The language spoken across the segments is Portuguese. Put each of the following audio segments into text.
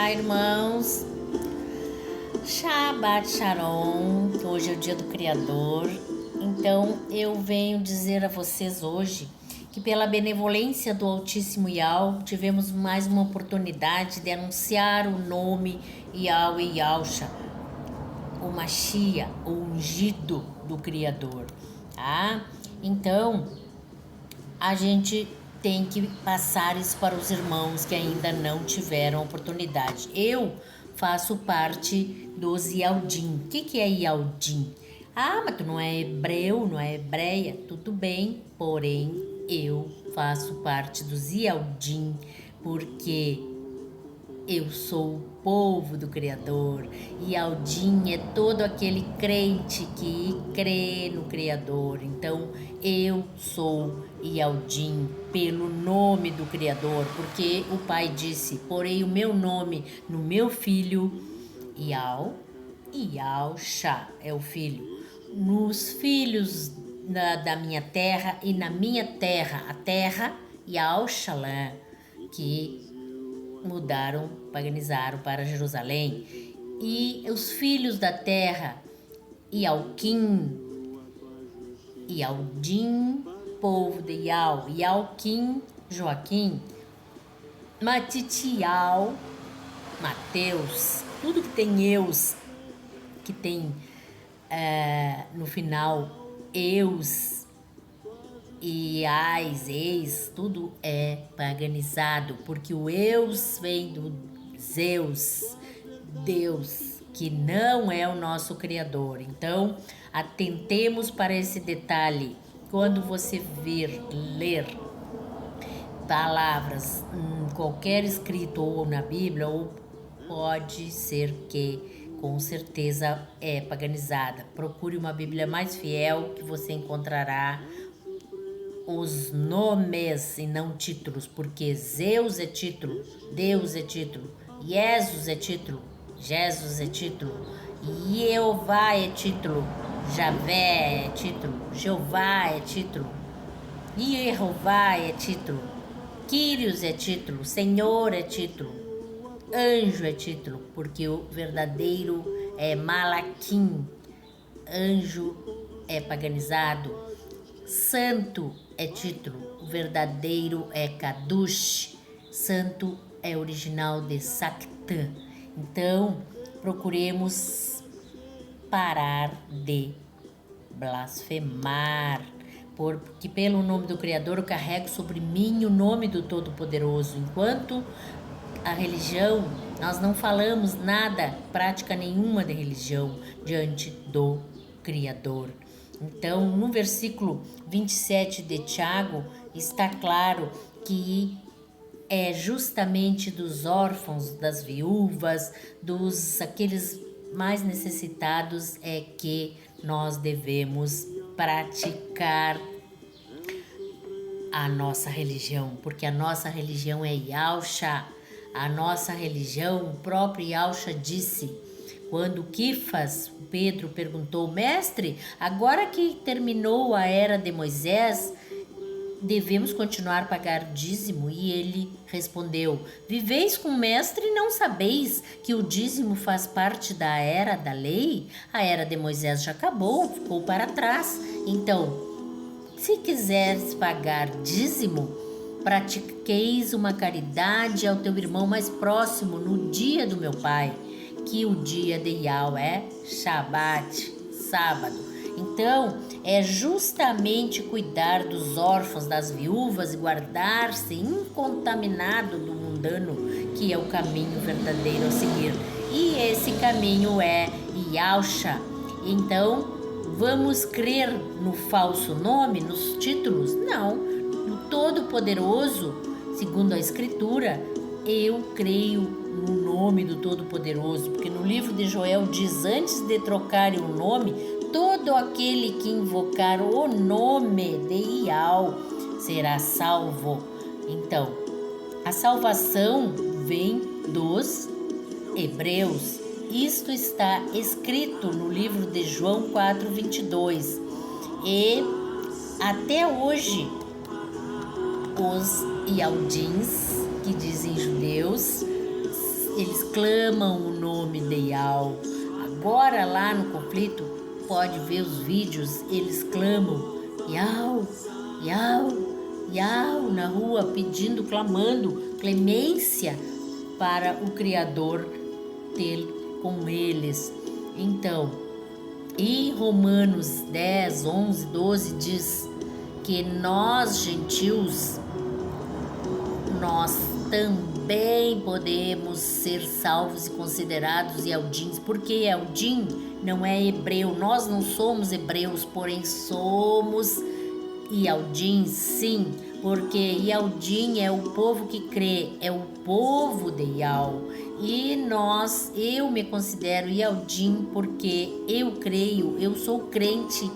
Olá, irmãos. Shabbat Shalom. Hoje é o dia do Criador. Então, eu venho dizer a vocês hoje que pela benevolência do Altíssimo Yahweh, tivemos mais uma oportunidade de anunciar o nome Yahweh Yahusha, o Mashiach, o ungido do Criador. Tá? Então, a gente tem que passar isso para os irmãos que ainda não tiveram oportunidade. Eu faço parte dos Yaldim. O que é Yaldim? Ah, mas tu não é hebreu, não é hebreia. Tudo bem, porém eu faço parte dos Yaldim porque eu sou o povo do Criador. Yaldim é todo aquele crente que crê no Criador. Então, eu sou Yaldim pelo nome do Criador, porque o Pai disse: porei o meu nome no meu filho, Yal, e Yahusha é o filho, nos filhos da minha terra e na minha terra, a terra Yahushalã, que mudaram, paganizaram para Jerusalém, e os filhos da terra, Yalquim, Yaldim, povo de Yal, Yalquim, Joaquim, Matitial, Mateus, tudo que tem eus, que tem no final eus e ais, eis, tudo é paganizado, porque o eus vem do Zeus, Deus, que não é o nosso Criador. Então, atentemos para esse detalhe. Quando você ler palavras em qualquer escrito ou na Bíblia, ou pode ser que com certeza é paganizada. Procure uma Bíblia mais fiel que você encontrará os nomes e não títulos, porque Zeus é título, Deus é título, Jesus é título, Jesus é título, Jeová é título, Javé é título, Jeová é título, Jeová é título, Quírios é título, Senhor é título, anjo é título, porque o verdadeiro é Malaquim, anjo é paganizado, santo é título, o verdadeiro é Kadush, santo é original de Saktã. Então, procuremos parar de blasfemar, porque pelo nome do Criador eu carrego sobre mim o nome do Todo-Poderoso. Enquanto a religião, nós não falamos nada, prática nenhuma de religião diante do Criador. Então, no versículo 27 de Tiago, está claro que é justamente dos órfãos, das viúvas, dos aqueles mais necessitados é que nós devemos praticar a nossa religião, porque a nossa religião é Yahusha. A nossa religião, o próprio Yahusha disse, quando Quifas, Pedro, perguntou: mestre, agora que terminou a era de Moisés, devemos continuar a pagar dízimo? E ele respondeu: viveis com o mestre e não sabeis que o dízimo faz parte da era da lei? A era de Moisés já acabou, ficou para trás. Então, se quiseres pagar dízimo, pratiqueis uma caridade ao teu irmão mais próximo no dia do meu Pai, que o dia de Yahweh é Shabat, sábado. Então, é justamente cuidar dos órfãos, das viúvas e guardar-se incontaminado do mundano, que é o caminho verdadeiro a seguir. E esse caminho é Yahusha. Então, vamos crer no falso nome, nos títulos? Não. No Todo-Poderoso, segundo a Escritura, eu creio no nome do Todo-Poderoso, porque no livro de Joel diz: antes de trocarem o nome, todo aquele que invocar o nome de Yahweh será salvo. Então, a salvação vem dos hebreus. Isto está escrito no livro de João 4:22. E até hoje, os Yaldins, que dizem judeus, eles clamam o nome de Iau. Agora lá no conflito, pode ver os vídeos, eles clamam Iau, Iau, Iau na rua, pedindo, clamando clemência para o Criador ter com eles. Então, em Romanos 10, 11, 12 diz que nós, gentios, nós também podemos ser salvos e considerados Yaldins, porque Yaldim não é hebreu, nós não somos hebreus, porém somos Yaldins, sim, porque Yaldim é o povo que crê, é o povo de Yau, e eu me considero Yaldim porque eu creio, eu sou crente.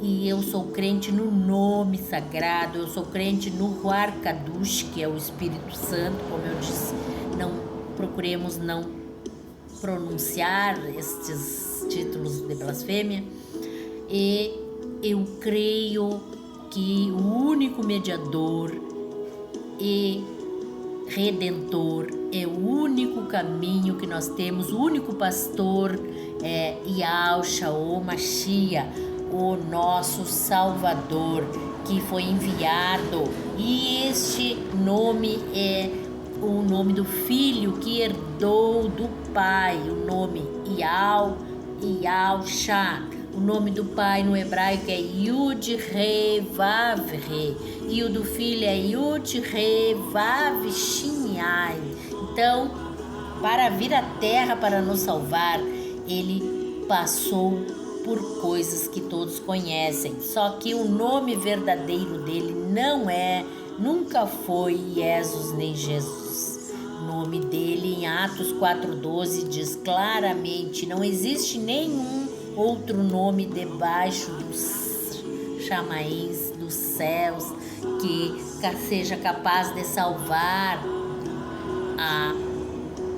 E eu sou crente no nome sagrado, eu sou crente no Ruach Kadosh, que é o Espírito Santo, como eu disse. Não procuremos não pronunciar estes títulos de blasfêmia. E eu creio que o único mediador e redentor é o único caminho que nós temos, o único pastor é Yahushua o Mashiach, o nosso Salvador, que foi enviado, e este nome é o nome do Filho que herdou do Pai, o nome Yahushua. O nome do Pai no hebraico é Yud Re Vav Re, e o do Filho é Yud Re Vav Shin Yai. Então, para vir à Terra para nos salvar, ele passou por coisas que todos conhecem, só que o nome verdadeiro dele nunca foi Jesus nem Jesus. O nome dele em Atos 4:12 diz claramente: não existe nenhum outro nome debaixo dos chamaéns dos céus que seja capaz de salvar a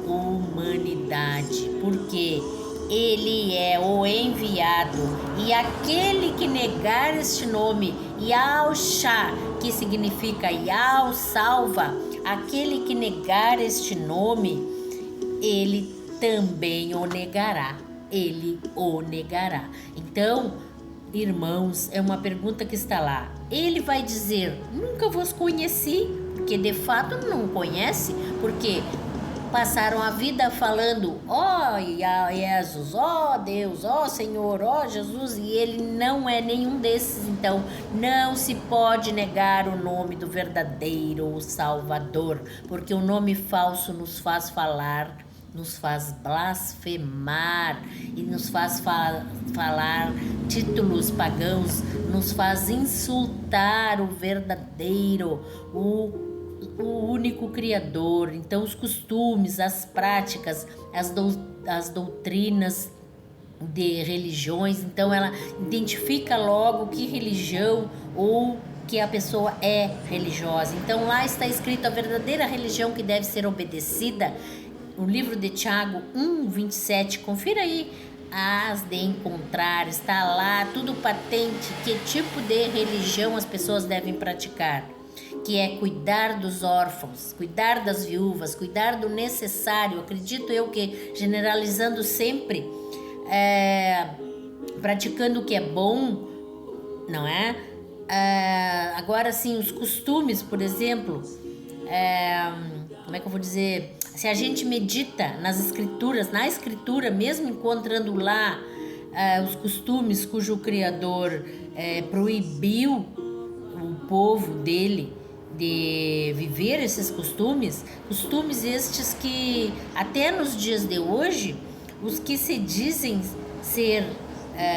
humanidade, porque ele é o enviado, e aquele que negar este nome, Yahushua, que significa Yau salva, aquele que negar este nome, ele também o negará, Então, irmãos, é uma pergunta que está lá. Ele vai dizer: nunca vos conheci, porque de fato não conhece, porque passaram a vida falando ó Jesus, ó Deus, ó Senhor, ó Jesus, e ele não é nenhum desses. Então não se pode negar o nome do verdadeiro Salvador, porque o nome falso nos faz falar, nos faz blasfemar e nos faz falar títulos pagãos, nos faz insultar o verdadeiro, o único Criador. Então os costumes, as práticas, as doutrinas de religiões, então ela identifica logo que religião ou que a pessoa é religiosa. Então lá está escrito a verdadeira religião que deve ser obedecida. No livro de Tiago 1:27, confira aí, as de encontrar, está lá tudo patente, que tipo de religião as pessoas devem praticar, que é cuidar dos órfãos, cuidar das viúvas, cuidar do necessário. Acredito eu que, generalizando sempre, praticando o que é bom, não é? Agora sim, os costumes, por exemplo, como é que eu vou dizer? Se a gente medita nas escrituras, na escritura, mesmo encontrando lá os costumes cujo Criador proibiu o povo dele de viver esses costumes estes que até nos dias de hoje, os que se dizem ser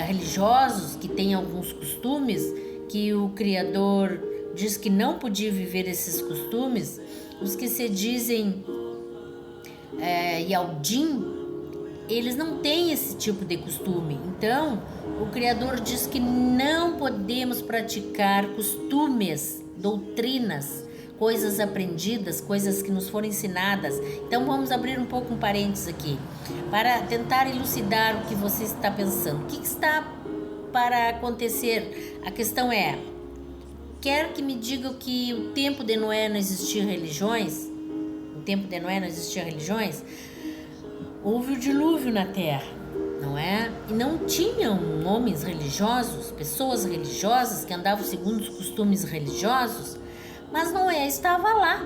religiosos, que têm alguns costumes que o Criador diz que não podia viver esses costumes, os que se dizem Yaldim, eles não têm esse tipo de costume. Então o Criador diz que não podemos praticar costumes, doutrinas, coisas aprendidas, coisas que nos foram ensinadas. Então vamos abrir um pouco um parênteses aqui para tentar elucidar o que você está pensando. O que está para acontecer? A questão é: quer que me diga que o tempo de Noé não existiam religiões? No tempo de Noé não existiam religiões? houve o dilúvio na terra, não é? E não tinham homens religiosos, pessoas religiosas que andavam segundo os costumes religiosos, mas Noé estava lá.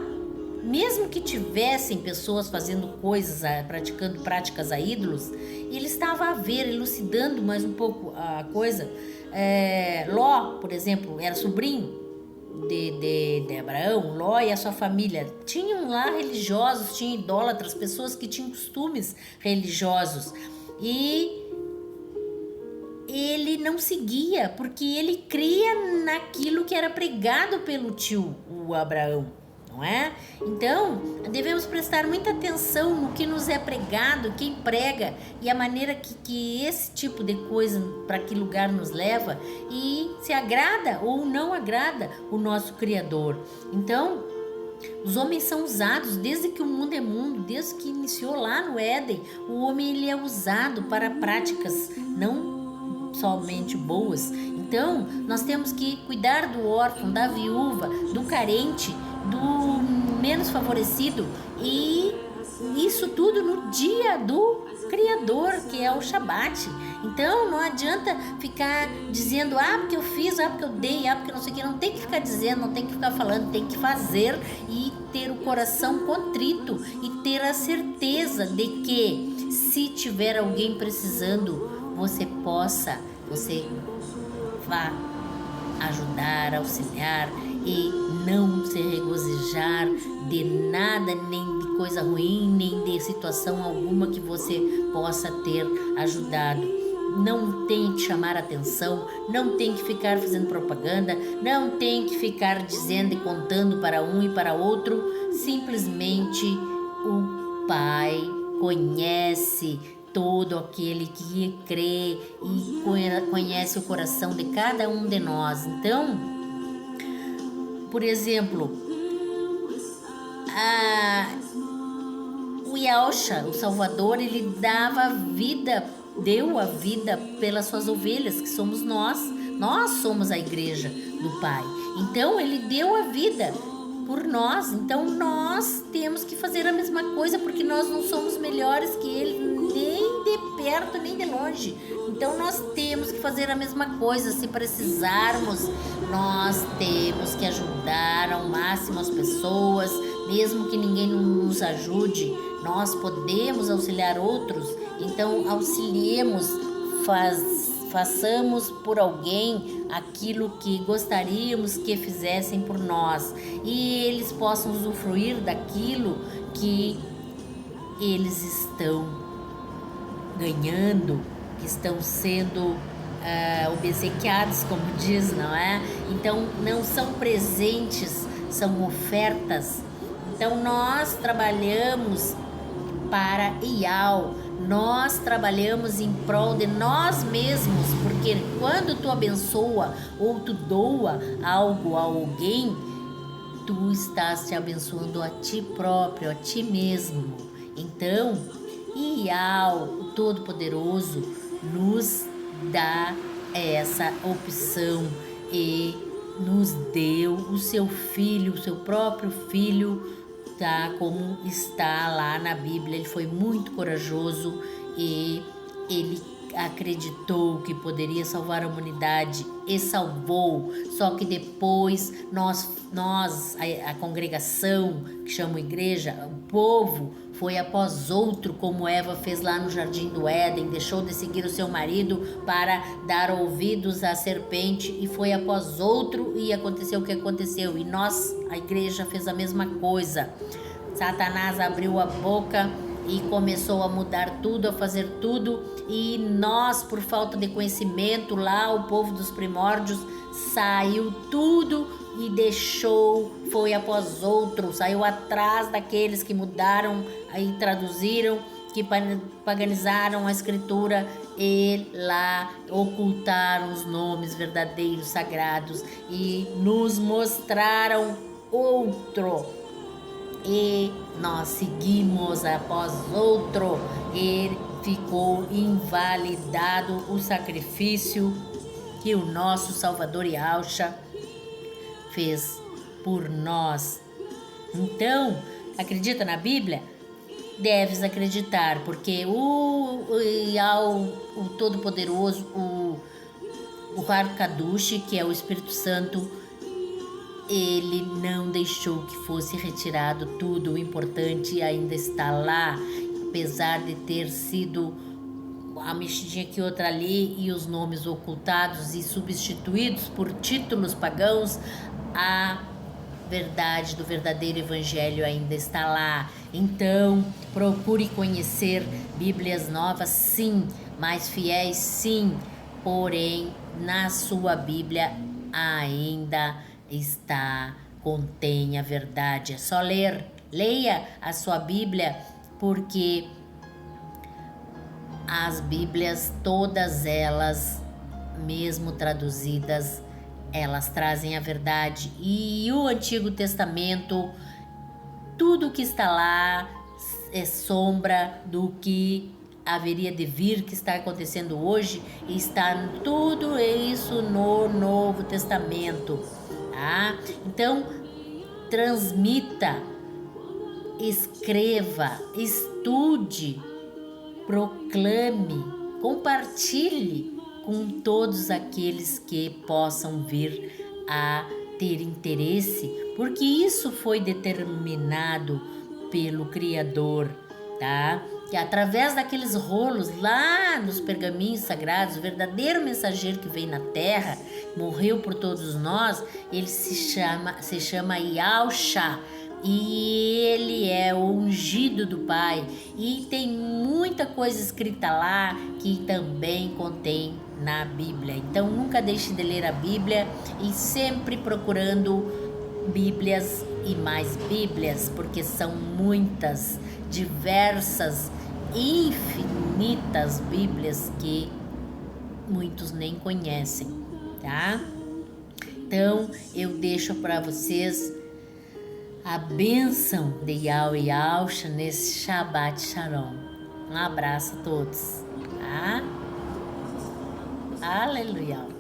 Mesmo que tivessem pessoas fazendo coisas, praticando práticas a ídolos, ele estava a ver, elucidando mais um pouco a coisa. Ló, por exemplo, era sobrinho de Abraão. Ló e a sua família tinham lá religiosos, tinham idólatras, pessoas que tinham costumes religiosos. E ele não seguia, porque ele cria naquilo que era pregado pelo tio, o Abraão. Não é? Então, devemos prestar muita atenção no que nos é pregado, quem prega e a maneira que esse tipo de coisa, para que lugar nos leva e se agrada ou não agrada o nosso Criador. Então, os homens são usados desde que o mundo é mundo, desde que iniciou lá no Éden. O homem ele é usado para práticas não somente boas. Então, nós temos que cuidar do órfão, da viúva, do carente, do menos favorecido, e isso tudo no dia do Criador, que é o Shabat. Então não adianta ficar dizendo, porque eu fiz, porque eu dei, porque não sei o que. Não tem que ficar dizendo, não tem que ficar falando, tem que fazer e ter o coração contrito e ter a certeza de que se tiver alguém precisando, você vá ajudar, auxiliar e não se regozijar de nada, nem de coisa ruim, nem de situação alguma que você possa ter ajudado. Não tem que chamar atenção, não tem que ficar fazendo propaganda, não tem que ficar dizendo e contando para um e para outro. Simplesmente o Pai conhece todo aquele que crê e conhece o coração de cada um de nós. Então, por exemplo, o Yahshua, o Salvador, ele deu a vida pelas suas ovelhas, que somos nós. Nós somos a igreja do Pai. Então, ele deu a vida por nós. Então, nós temos que fazer a mesma coisa, porque nós não somos melhores que ele, nem de perto, nem de longe. Então, nós temos que fazer a mesma coisa. Se precisarmos, nós temos que ajudar ao máximo as pessoas, mesmo que ninguém nos ajude. Nós podemos auxiliar outros. Então, auxiliemos, façamos por alguém aquilo que gostaríamos que fizessem por nós, e eles possam usufruir daquilo que eles estão ganhando, que estão sendo obsequiados, como diz, não é? Então, não são presentes, são ofertas. Então, nós trabalhamos para Ial, nós trabalhamos em prol de nós mesmos, porque quando tu abençoa ou tu doa algo a alguém, tu estás te abençoando a ti próprio, a ti mesmo. Então, Ial, o Todo-Poderoso, nos dá essa opção e nos deu o seu filho, o seu próprio filho, como está lá na Bíblia. Ele foi muito corajoso e ele acreditou que poderia salvar a humanidade e salvou. Só que depois nós a congregação, que chama igreja, o povo, foi após outro, como Eva fez lá no Jardim do Éden, deixou de seguir o seu marido para dar ouvidos à serpente, e foi após outro, e aconteceu o que aconteceu. E nós, a igreja, fez a mesma coisa. Satanás abriu a boca e começou a mudar tudo, a fazer tudo, e nós, por falta de conhecimento, lá o povo dos primórdios, saiu tudo e deixou, foi após outro, saiu atrás daqueles que mudaram, aí traduziram, que paganizaram a escritura e lá ocultaram os nomes verdadeiros, sagrados, e nos mostraram outro. E nós seguimos após outro, e ficou invalidado o sacrifício que o nosso Salvador Yahshua fez por nós. Então, acredita na Bíblia? deves acreditar, porque o Todo-Poderoso, o Arkadush, que é o Espírito Santo, ele não deixou que fosse retirado tudo. O importante ainda está lá, apesar de ter sido a mexidinha aqui, outra ali, e os nomes ocultados e substituídos por títulos pagãos. A verdade do verdadeiro evangelho ainda está lá. Então, procure conhecer Bíblias novas, sim, mais fiéis, sim, porém, na sua Bíblia ainda contém a verdade. É só ler, leia a sua Bíblia, porque as Bíblias, todas elas, mesmo traduzidas, elas trazem a verdade. E o Antigo Testamento, tudo que está lá é sombra do que haveria de vir, que está acontecendo hoje, e está tudo isso no Novo Testamento, tá? Então, transmita, escreva, estude, proclame, compartilhe com todos aqueles que possam vir a ter interesse, porque isso foi determinado pelo Criador, tá? Que através daqueles rolos lá nos pergaminhos sagrados, o verdadeiro mensageiro que veio na terra, morreu por todos nós, ele se chama Yahshua, e ele é o ungido do Pai, e tem muita coisa escrita lá que também contém na Bíblia. Então nunca deixe de ler a Bíblia, e sempre procurando Bíblias e mais Bíblias, porque são muitas, diversas, infinitas Bíblias que muitos nem conhecem, tá? Então eu deixo para vocês a bênção de Yahweh Yahshua nesse Shabbat Shalom. Um abraço a todos, tá? Aleluia.